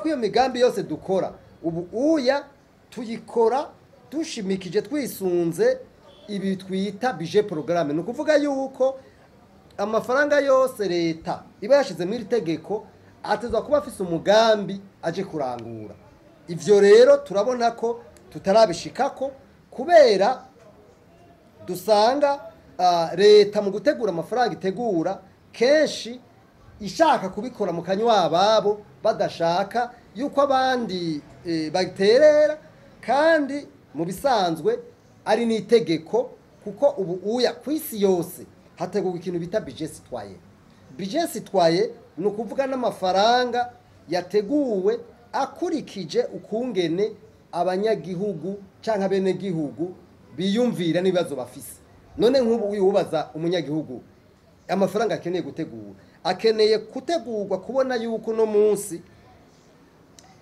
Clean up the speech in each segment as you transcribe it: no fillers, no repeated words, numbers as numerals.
ko iyo migambi yose dukora ubu uya tuyikora dushimikije twisunze ibi twita budget programme. Ni ukuvuga yuko amafaranga yose leta iba yashize muri tegeko atezwa kuba afise umugambi aje kurangura. Ivyo rero turabona ko tutarabishikako kubera dusanga leta mu gutegura amafaranga itegura kenshi ishaka kubikora mu kanywa ababo badashaka yuko abandi bagiterera, kandi mu bisanzwe ari n'itegeko kuko ubu uya kwisi yose hategurwa ikintu bita budget citoyen. Budget citoyen ni ukuvuga n'amafaranga yateguwe akurikije ukungene abanyagihugu canke abenegihugu biyumvira n'ibibazo bafise. None nk'ubu wibaza umunyagihugu amafaranga akeneye gutegura, akeneye gutegurwa kubona yuko no munsi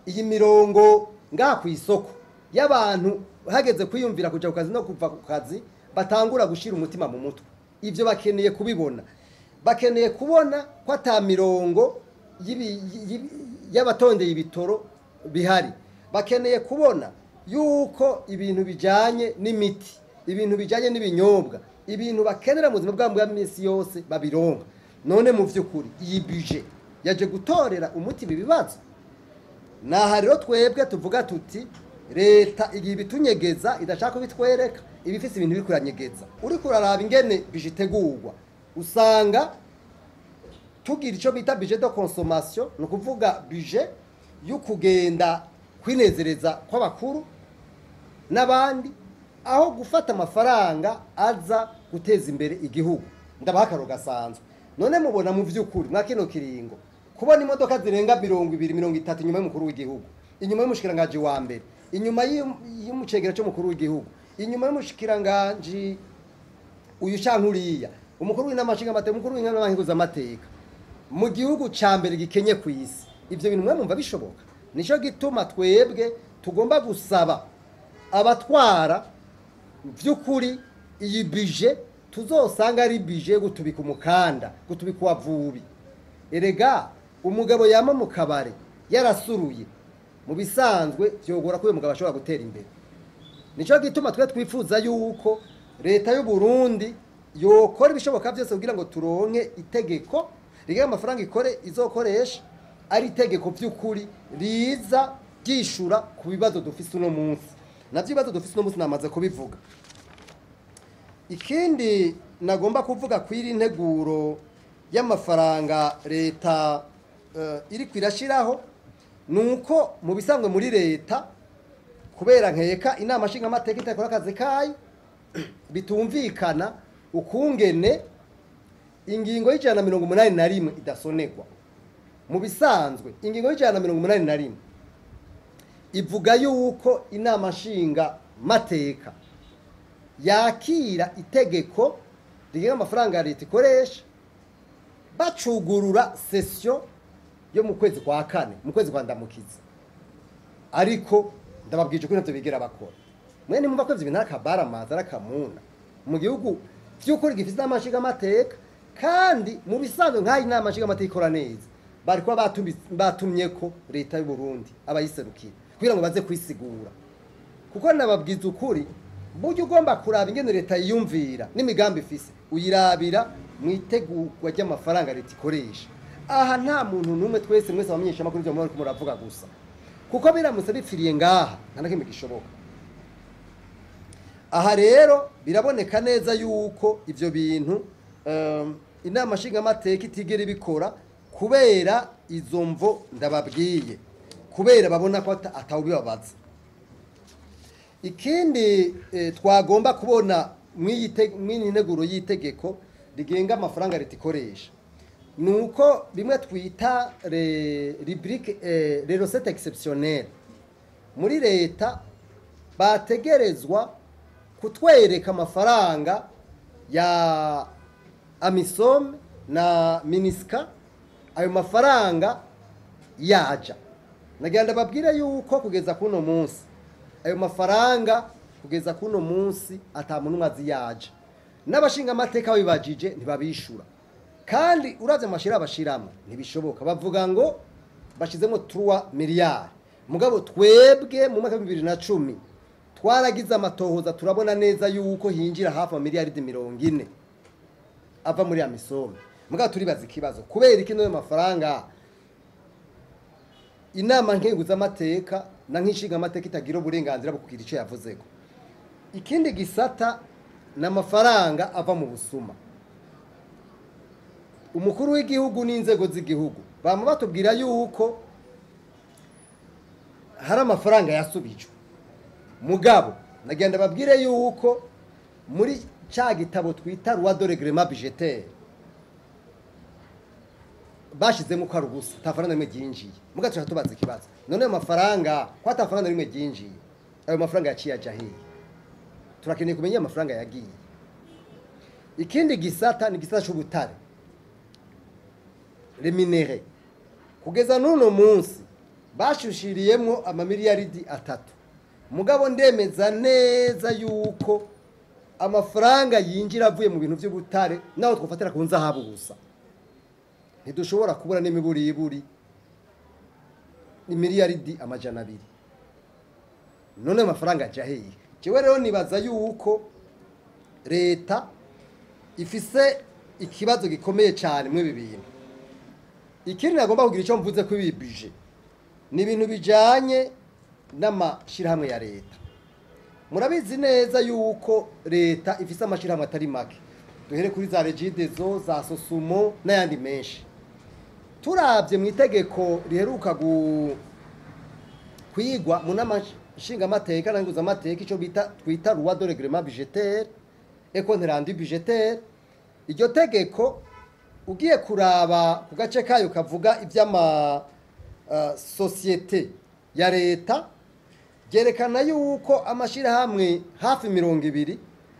iyi mirongo ngaha ku isoko y'abantu hageze kwiyumvira kuja ku kazi no kuva ku kazi batangura gushira umutima mu mutwe. Ivyo bakeneye kubibona, bakeneye kubona ko ata mirongo y'abatondeye ibitoro bihari, bakeneye kubona yuko ibintu bijanye n'imiti, ibintu bijanye n'ibinyobwa, ibintu bakenera mu buzima bwabo bwa minsi yose babironka. None mu vy'ukuri iyi budget yaje gutorera umuti bibibazo. Naha rero twebwe tuvuga tuti leta igiye bitunyegeza idashaka kubitwereka ibifise ibintu biri kuranyegeza. Uri kuraraba ingene budget itegurwa usanga tugira ico bita budget de consommation, no kuvuga budget y'ukugenda kwinezereza kw'abakuru n'abandi aho gufata amafaranga aza guteza imbere igihugu. Ndabaha akaro gasanzwe. None mubona mu vy'ukuri mwa kino kiringo kubona imodoka zirenga 230 inyuma y'umukuru w'igihugu, inyuma y'umushikiranganje wa mbere, inyuma y'umucegera cyo mukuru w'igihugu, inyuma y'umushikiranganje uyu cankuriya, umukuru w'inamashinga amateka, umukuru w'inamanguza amateka mu gihugu ca mbere gikenye ku isi. Ivyo bintu mwe mumva bishoboka? Nico gituma twebwe tugomba gusaba abatwara vy'ukuri iyi budget tuzosanga ari budget gutubika umukanda, gutubika wavubi. Erega umugabo yama mu kabare yarasuruye mu bisanzwe vyogora ko uyo mugabo ashobora gutera imbere. Nico gituma twe twifuza yuko leta y'u Burundi yokora ibishoboka byose kugira ngo turonke itegeko riga amafaranga izokoresha ari itegeko vy'ukuri riza ryishura ku bibazo dufise uno munsi. Navyo bibazo dufise uno munsi namaze kubivuga. Ikindi nagomba kuvuga kwiri integuro y'amafaranga leta iri kwirashiraho nuko mu bisanzwe muri leta kubera nkeka inama nshinga amateka itakora akazi kayo bitumvikana ukungene ingingo y'ijana na 181 idasonegwa. Mu bisanzwe ingingo y'ijana na 181 ivuga yuko inama nshinga mateka yakira itegeko rigenga amafaranga ya leta ikoresha bacugurura session yo mu kwezi kwa kane, mu kwezi kwa ndamukiza. Ariko ndababwije ko navyo bigera bakora. Mwene mumva ko ivyo bintu akabara amazi arakamuna mu gihugu vy'ukuri gifise n'amashinga amateka, kandi mu bisanzwe nk'ayi n'amashinga amateka ikora neza bari kuba batumye ko leta y'u Burundi abayiserukira kugira ngo baze kwisigura. Kuko nababwiza ukuri buryo ugomba kuraba ingene leta yiyumvira n'imigambi ifise uyirabira mu itegurwa ry'amafaranga leta ikoresha. Aha nta muntu numwe twese mwese abamenyesha makuru byo muri kumuravuga gusa, kuko biramutse bipfiriye ngaha ntanakimwe gishoboka. Aha rero biraboneka neza yuko ivyo bintu inama nshinga amateka itigera ibikora kubera izo mvo ndababwiye, kubera babona ko atawubibabaza. Ikindi twagomba kubona mw'iyi nteguro y'itegeko rigenga amafaranga leta ikoresha nuko bimwe twita rubrique les recettes exceptionnelles muri leta bategerezwa kutwereka amafaranga ya Amisom na Miniska. Ayo mafaranga yaja nagenda babwire yuko kugeza kuno munsi ayo mafaranga kugeza kuno munsi atamuntu mwazi yaje, n'abashinga amateka bibajije ntibabishura, kandi uravye amashira abashiramo ntibishoboka. Bavuga ngo bashizemo 3 miliyari mugabo twebwe mu mwaka wa 2010 twaragize amatohoza turabona neza yuko hinjira hafi miliyaridi 40 ava muri ya misome mugabo turibaza ikibazo kubera iki no mafaranga inama nkenguza amateka na nkishinga amateka itagira uburenganzira bwo kugira ico yavuzeko. Ikindi gisata n'amafaranga ava mu busuma. Umukuru w'igihugu n'inzego z'igihugu bama batubwira yuko hari amafaranga yasubijwe mugabo nagenda babwire yuko muri ca gitabo twita loi de règlement budgétaire bashizemo ko ari ubusa tafaranga rimwe ryinjiye mugaca tubaza ikibazo none ayo mafaranga ko atafaranga rimwe ryinjiye ayo mafaranga yaciye aja hehe turakeneye kumenya amafaranga yagiye. Ikindi gisata ni gisata c'ubutare remunere kugeza nuno munsi bashushiriyemo amamiliyaridi 3 mugabo ndemeza neza yuko amafaranga yinjira avuye mu bintu by'ubutare naho twofatira ku nzahabu gusa ntidushobora kubura n'imiburiburi imiliyaridi 200. None amafaranga aja hehe? Jewe rero nibaza yuko leta ifise ikibazo gikomeye cyane mwe bibintu. Ikindi nagomba kugira icyo mvuze ko ibi budget ni ibintu bijanye n'amashirahamwe ya leta. Murabizi neza yuko leta ifise amashirahamwe atari make. Duhere kuri za Regideso, za Sosumo n'ayandi menshi. Turabye mu itegeko riheruka kwigwa mu namashinga amateka nanguza amateka ico bita twita loi de règlement budgétaire et compte rendu budgétaire. Iryo tegeko ugiye kuraba ku gace kayo kavuga iby'ama societe ya leta gerekana yuko amashirahamwe hafi 200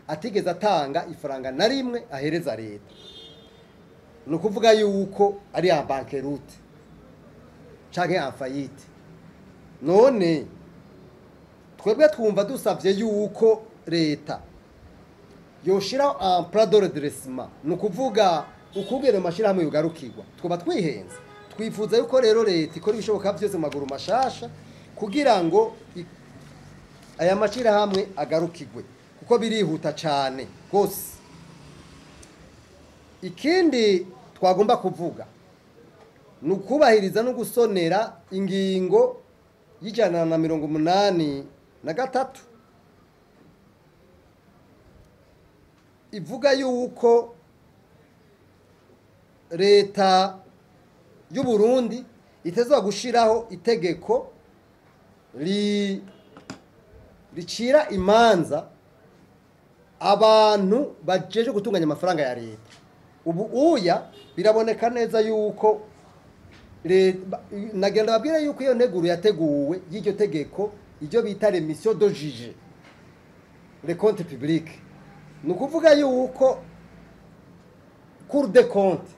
atigeze atanga ifaranga na rimwe ahereza leta. No kuvuga yuko ari ya bankerute canke ya fayite. None twebwe twumva dusavye yuko leta yoshira en plan de redressement no kuvuga ukubwira amashirahamwe yugarukirwa twoba twihenze. Twifuza yuko rero leta ikora ibishoboka byose mu maguru mashasha kugira ngo aya mashirahamwe agarukirwe kuko birihuta cyane gose. Ikindi twagomba kuvuga nukubahiriza no gusonera ingingo y'183 ivuga yuko leta y'u Burundi itezwa gushiraho itegeko ricira imanza abantu bajeje gutunganya amafaranga ya leta. Ubu uya biraboneka neza yuko nagenda babwira yuko iyo nteguro yateguwe y'iryo tegeko iryo bita remission de juge le compte public. Nukuvuga yuko Cour des comptes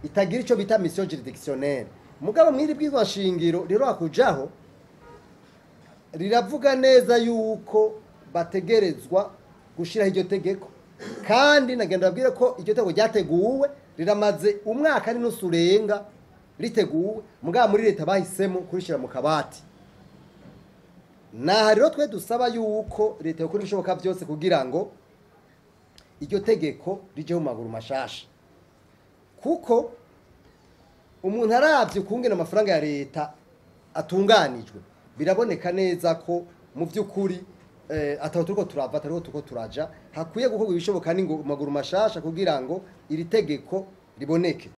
itagira ico bita mission juridictionnelle mugabo mwiri bwizwa shingiro rero akujaho riravuga neza yuko bategerezwa gushira iryo tegeko kandi nagenda babwire ko iryo tegeko ryateguwe riramaze umwaka n'usurenga riteguwe mugabo muri leta bahisemo kurishira mu kabati. Naha rero twe dusaba yuko leta yokora ibishoboka byose kugira ngo iryo tegeko rije mu maguru mashasha kuko umuntu aravye kungena amafaranga ya leta atunganijwe biraboneka neza ko mu by'ukuri ataho turiko turava atariho turiko turaja hakwiye gukorwa ibishoboka n'ingo maguru mashasha kugira ngo iri tegeko riboneke.